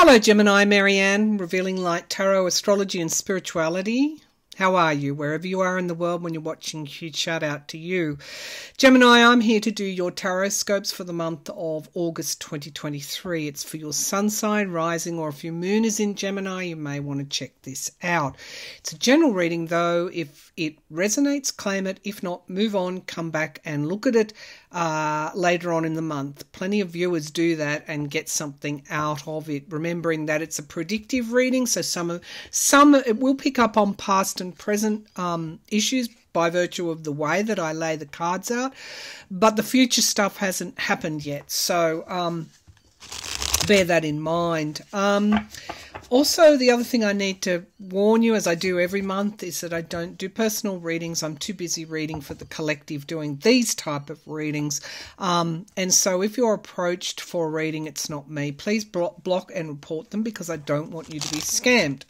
Hello Gemini, Maryann, Revealing Light Tarot, Astrology and Spirituality. How are you? Wherever you are in the world when you're watching, huge shout out to you. Gemini, I'm here to do your tarot scopes for the month of August 2023. It's for your sun sign, rising, or if your moon is in Gemini, you may want to check this out. It's a general reading though. If it resonates, claim it. If not, move on, come back and look at it later on in the month. Plenty of viewers do that and get something out of it, remembering that it's a predictive reading, so some it will pick up on past and present issues by virtue of the way that I lay the cards out, but the future stuff hasn't happened yet, so bear that in mind. Also, the other thing I need to warn you, as I do every month, is that I don't do personal readings. I'm too busy reading for the collective, doing these type of readings. And so if you're approached for a reading, it's not me. Please block and report them because I don't want you to be scammed.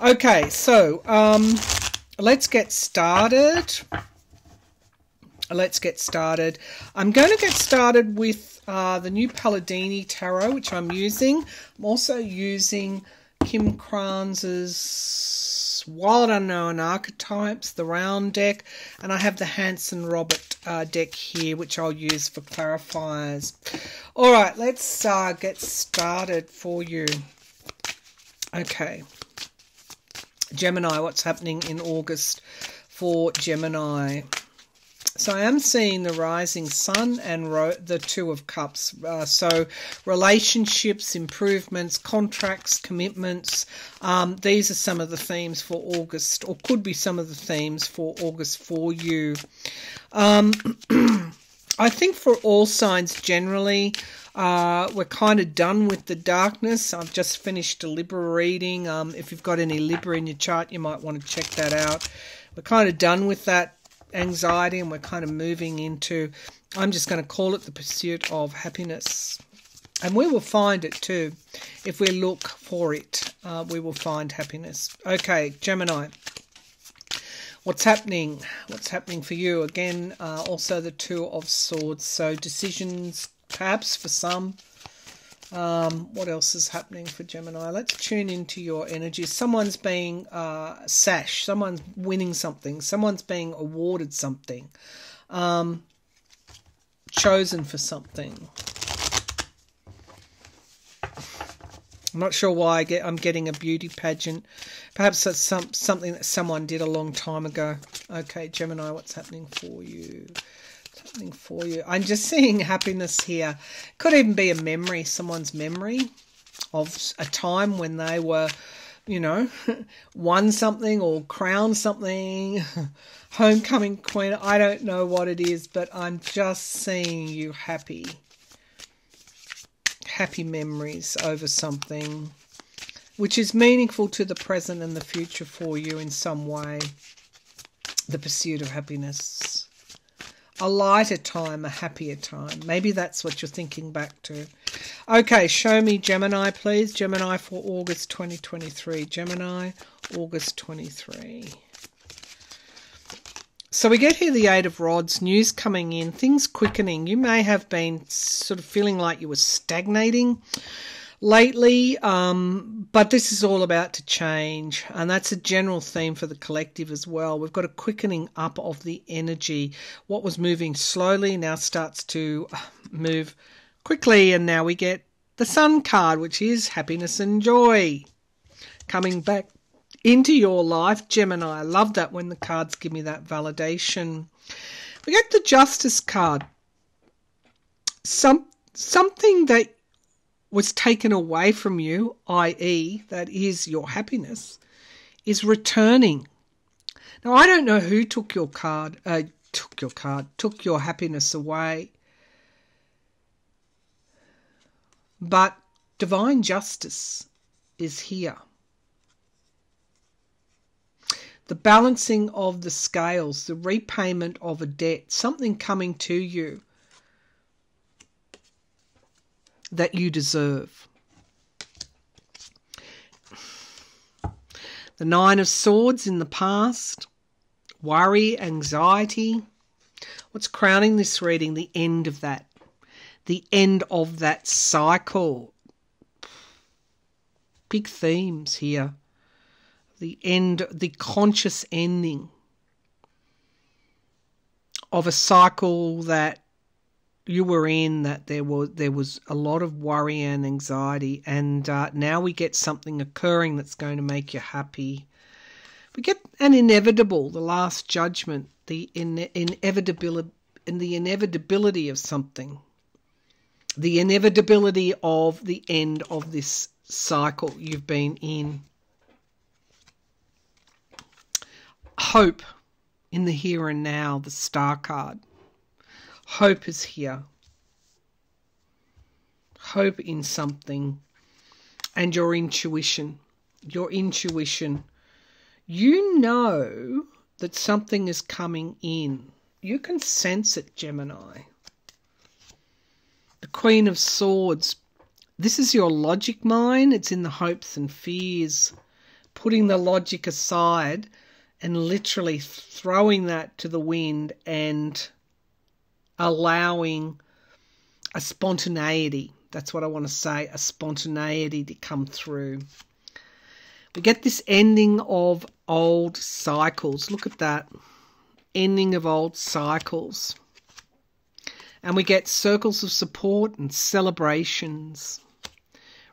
Okay, so let's get started. I'm going to get started with the new Palladini Tarot, which I'm using. I'm also using Kim Kranz's Wild Unknown Archetypes, the round deck, and I have the Hanson Robert deck here, which I'll use for clarifiers. All right, let's get started for you. Okay, Gemini, what's happening in August for Gemini? So I am seeing the rising sun and the Two of Cups. So relationships, improvements, contracts, commitments. These are some of the themes for August, or could be some of the themes for August for you. I think for all signs generally, we're kind of done with the darkness. I've just finished a Libra reading. If you've got any Libra in your chart, you might want to check that out. We're kind of done with that anxiety, and we're kind of moving into, I'm just going to call it the pursuit of happiness, and we will find it too. If we look for it, we will find happiness. Okay, Gemini, what's happening for you? Again, also the Two of Swords, so decisions perhaps for some. What else is happening for Gemini? Let's tune into your energy. Someone's being sashed. Someone's winning something. Someone's being awarded something. Chosen for something. I'm not sure why I'm getting a beauty pageant. Perhaps that's something that someone did a long time ago. Okay, Gemini, what's happening for you? I'm just seeing happiness here. Could even be a memory, someone's memory of a time when they were, you know, won something or crowned something, homecoming queen. I don't know what it is, but I'm just seeing you happy. Happy memories over something which is meaningful to the present and the future for you in some way. The pursuit of happiness. A lighter time, a happier time. Maybe that's what you're thinking back to. Okay, show me Gemini, please. Gemini for August 2023. Gemini, August 23. So we get here the Eight of Rods, news coming in, things quickening. You may have been sort of feeling like you were stagnating lately, but this is all about to change, and that's a general theme for the collective as well. We've got a quickening up of the energy. What was moving slowly now starts to move quickly, and now we get the Sun card, which is happiness and joy coming back into your life, Gemini. I love that when the cards give me that validation. We get the Justice card. Something that was taken away from you, i.e., that is your happiness, is returning. Now, I don't know who took your happiness away, but divine justice is here. The balancing of the scales, the repayment of a debt, something coming to you that you deserve. The Nine of Swords in the past, worry, anxiety. What's crowning this reading? The end of that. The end of that cycle. Big themes here. The end, the conscious ending of a cycle that you were in, that there was a lot of worry and anxiety, and now we get something occurring that's going to make you happy. We get an inevitable, the last judgment, the inevitability of something, the inevitability of the end of this cycle you've been in. Hope in the here and now, the Star card. Hope is here. Hope in something. And your intuition. Your intuition. You know that something is coming in. You can sense it, Gemini. The Queen of Swords. This is your logic mind. It's in the hopes and fears. Putting the logic aside and literally throwing that to the wind and allowing a spontaneity. That's what I want to say, a spontaneity to come through. We get this ending of old cycles. Look at that. Ending of old cycles. And we get circles of support and celebrations.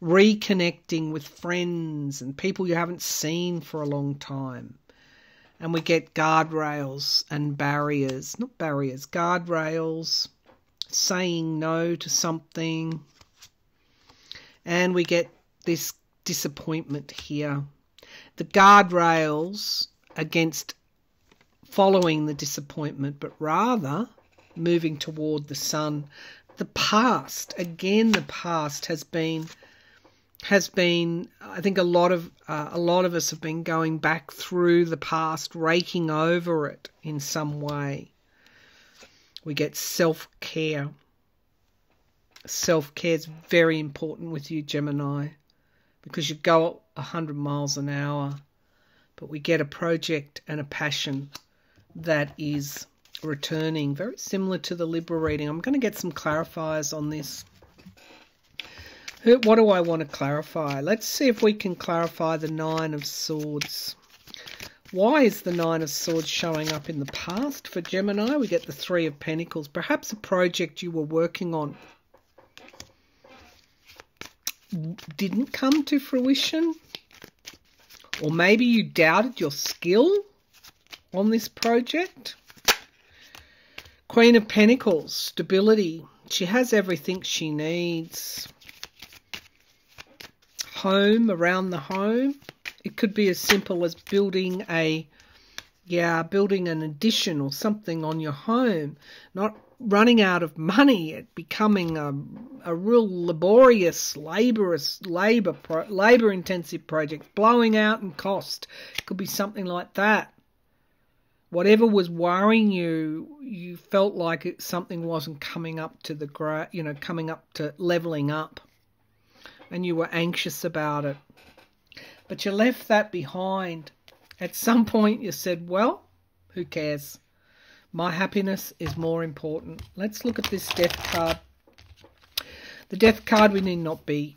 Reconnecting with friends and people you haven't seen for a long time. And we get guardrails and barriers. Not barriers, guardrails. Saying no to something. And we get this disappointment here. The guardrails against following the disappointment, but rather moving toward the sun. The past, again, the past has been, I think a lot of us have been going back through the past, raking over it in some way. We get self-care. Self-care is very important with you, Gemini, because you go 100 miles an hour, but we get a project and a passion that is returning, very similar to the Libra reading. I'm going to get some clarifiers on this. What do I want to clarify? Let's see if we can clarify the Nine of Swords. Why is the Nine of Swords showing up in the past for Gemini? We get the Three of Pentacles. Perhaps a project you were working on didn't come to fruition. Or maybe you doubted your skill on this project. Queen of Pentacles, stability. She has everything she needs. Home, around the home. It could be as simple as building an addition or something on your home. Not running out of money, it becoming a real laborious, labor-intensive project, blowing out in cost. It could be something like that. Whatever was worrying you, you felt like something wasn't coming up to coming up to leveling up, and you were anxious about it. But you left that behind. At some point you said, well, who cares? My happiness is more important. Let's look at this Death card. The Death card, we need not be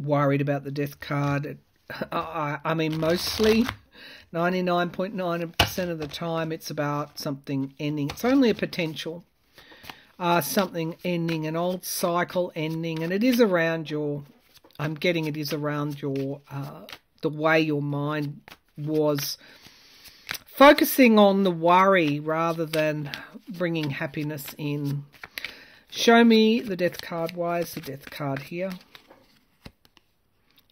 worried about the Death card. I mean, mostly 99.9% of the time it's about something ending. It's only a potential. Something ending, an old cycle ending. And it is around your, I'm getting it is around your, the way your mind was focusing on the worry rather than bringing happiness in. Show me the Death card. Why is the Death card here?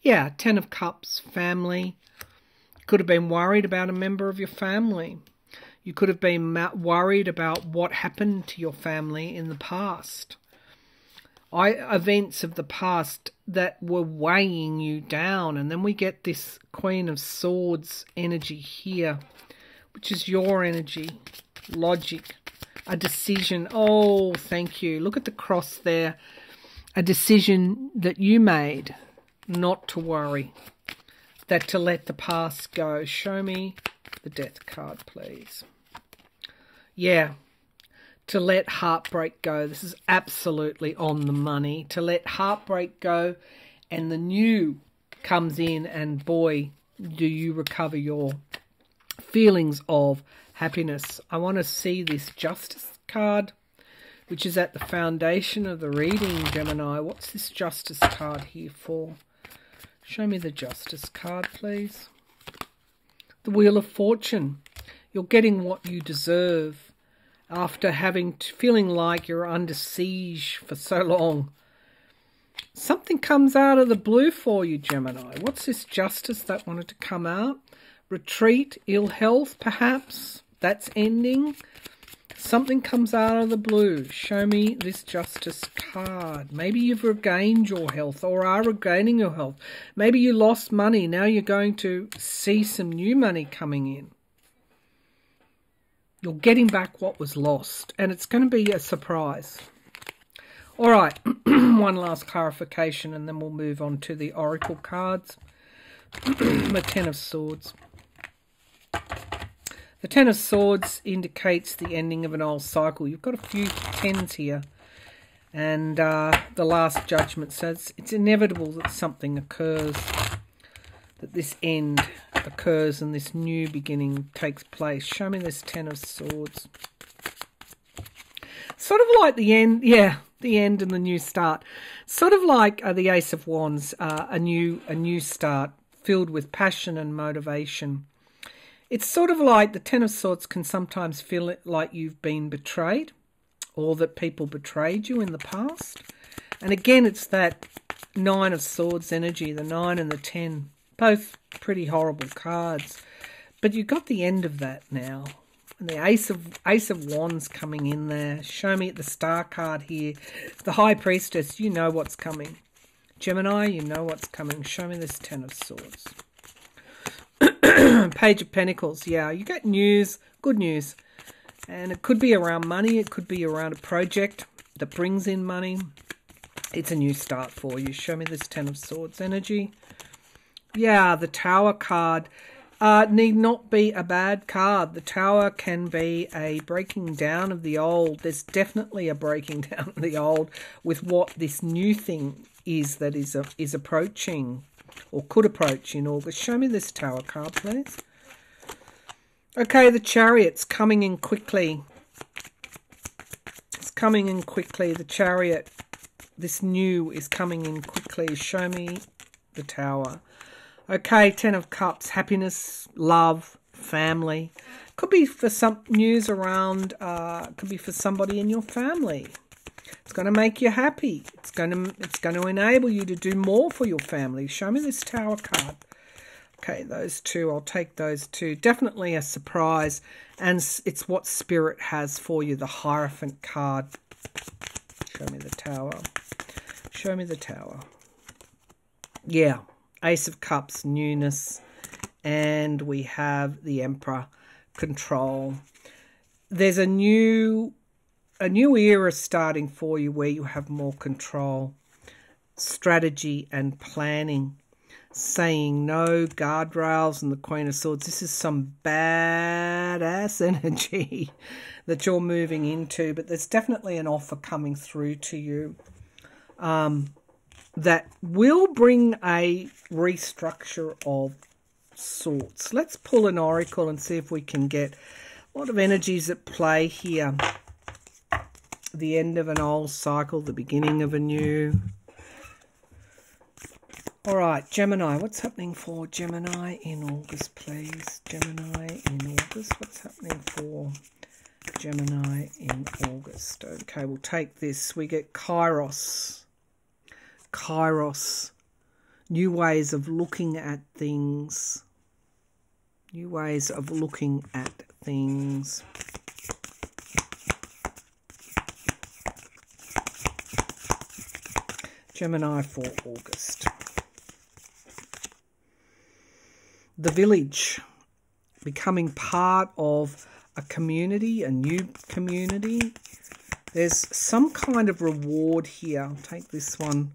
Yeah, Ten of Cups, family. You could have been worried about a member of your family. You could have been worried about what happened to your family in the past. Events of the past that were weighing you down. And then we get this Queen of Swords energy here, which is your energy, logic, a decision. Oh, thank you. Look at the cross there. A decision that you made not to worry, that to let the past go. Show me the Death card, please. Yeah, to let heartbreak go. This is absolutely on the money. To let heartbreak go and the new comes in, and boy, do you recover your feelings of happiness. I want to see this Justice card, which is at the foundation of the reading, Gemini. What's this Justice card here for? Show me the Justice card, please. The Wheel of Fortune. You're getting what you deserve after feeling like you're under siege for so long. Something comes out of the blue for you, Gemini. What's this Justice that wanted to come out? Retreat, ill health, perhaps. That's ending. Something comes out of the blue. Show me this Justice card. Maybe you've regained your health or are regaining your health. Maybe you lost money. Now you're going to see some new money coming in. You're getting back what was lost, and it's going to be a surprise. All right, one last clarification, and then we'll move on to the Oracle cards. The Ten of Swords. The Ten of Swords indicates the ending of an old cycle. You've got a few tens here, and the Last Judgment says it's inevitable that something occurs, that this end occurs and this new beginning takes place. Show me this Ten of Swords. Sort of like the end, yeah, the end and the new start. Sort of like the Ace of Wands, a new start filled with passion and motivation. It's sort of like the Ten of Swords can sometimes feel like you've been betrayed, or that people betrayed you in the past. And again, it's that Nine of Swords energy, the 9 and the 10. Both pretty horrible cards. But you've got the end of that now. And the Ace of Wands coming in there. Show me the Star card here. The High Priestess, you know what's coming. Gemini, you know what's coming. Show me this Ten of Swords. Page of Pentacles, yeah, you get news, good news. And it could be around money, it could be around a project that brings in money. It's a new start for you. Show me this Ten of Swords energy. Yeah, the Tower card need not be a bad card. The Tower can be a breaking down of the old. There's definitely a breaking down of the old with what this new thing is that is approaching, or could approach in August. Show me this Tower card, please. Okay, the Chariot's coming in quickly. It's coming in quickly. The Chariot, this new is coming in quickly. Show me the Tower. Okay, Ten of Cups, happiness, love, family. Could be for some news around, could be for somebody in your family. It's going to make you happy. It's going to enable you to do more for your family. Show me this Tower card. Okay, those two, I'll take those two. Definitely a surprise, and it's what Spirit has for you, the Hierophant card. Show me the Tower. Show me the Tower. Yeah. Ace of Cups, newness, and we have the Emperor, control. There's a new era starting for you where you have more control, strategy and planning, saying no, guardrails, and the Queen of Swords. This is some badass energy that you're moving into, but there's definitely an offer coming through to you. That will bring a restructure of sorts. Let's pull an oracle and see if we can get a lot of energies at play here. The end of an old cycle, the beginning of a new. All right, Gemini, what's happening for Gemini in August, please? Gemini in August, what's happening for Gemini in August? Okay, we'll take this. We get Kairos. Kairos, new ways of looking at things. New ways of looking at things. Gemini for August. The Village, becoming part of a community, a new community. There's some kind of reward here. I'll take this one.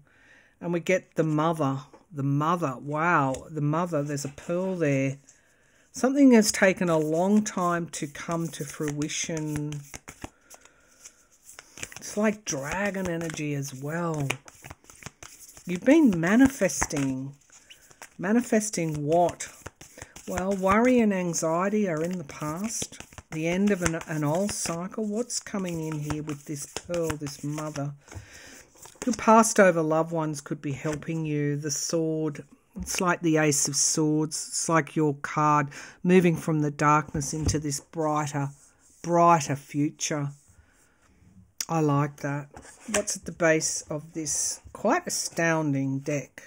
And we get the Mother. The Mother. Wow. The Mother. There's a pearl there. Something has taken a long time to come to fruition. It's like dragon energy as well. You've been manifesting Manifesting what? Well, worry and anxiety are in the past. The end of an old cycle. What's coming in here with this pearl, this mother? Your past over loved ones could be helping you. The sword, it's like the Ace of Swords. It's like your card moving from the darkness into this brighter future. I like that. What's at the base of this quite astounding deck?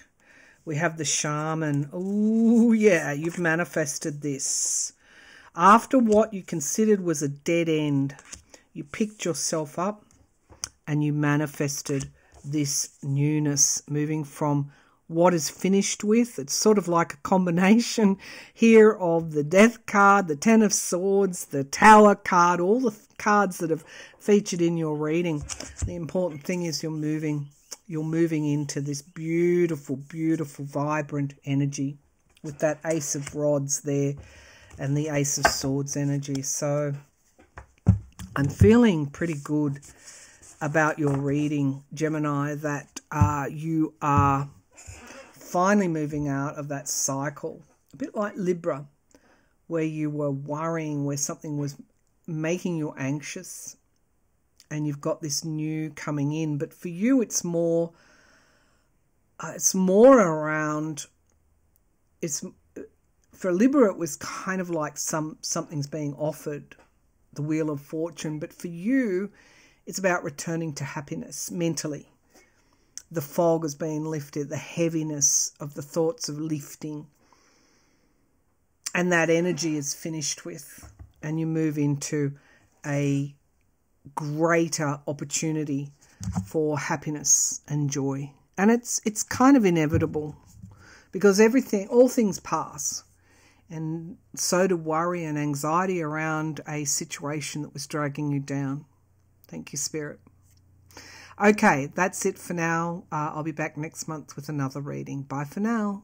We have the Shaman. Oh, yeah, you've manifested this. After what you considered was a dead end, you picked yourself up and you manifested this newness, moving from what is finished with. It's sort of like a combination here of the Death card, the Ten of Swords, the Tower card, all the cards that have featured in your reading. The important thing is you're moving into this beautiful, beautiful, vibrant energy with that Ace of Rods there and the Ace of Swords energy. So I'm feeling pretty good about your reading, Gemini, that you are finally moving out of that cycle, a bit like Libra, where you were worrying, where something was making you anxious, and you've got this new coming in. But for you, it's more around. For Libra, it was kind of like something's being offered, the Wheel of Fortune. But for you, it's about returning to happiness mentally. The fog has been lifted, the heaviness of the thoughts of lifting, and that energy is finished with, and you move into a greater opportunity for happiness and joy. And it's kind of inevitable, because all things pass, and so do worry and anxiety around a situation that was dragging you down. Thank you, Spirit. Okay, that's it for now. I'll be back next month with another reading. Bye for now.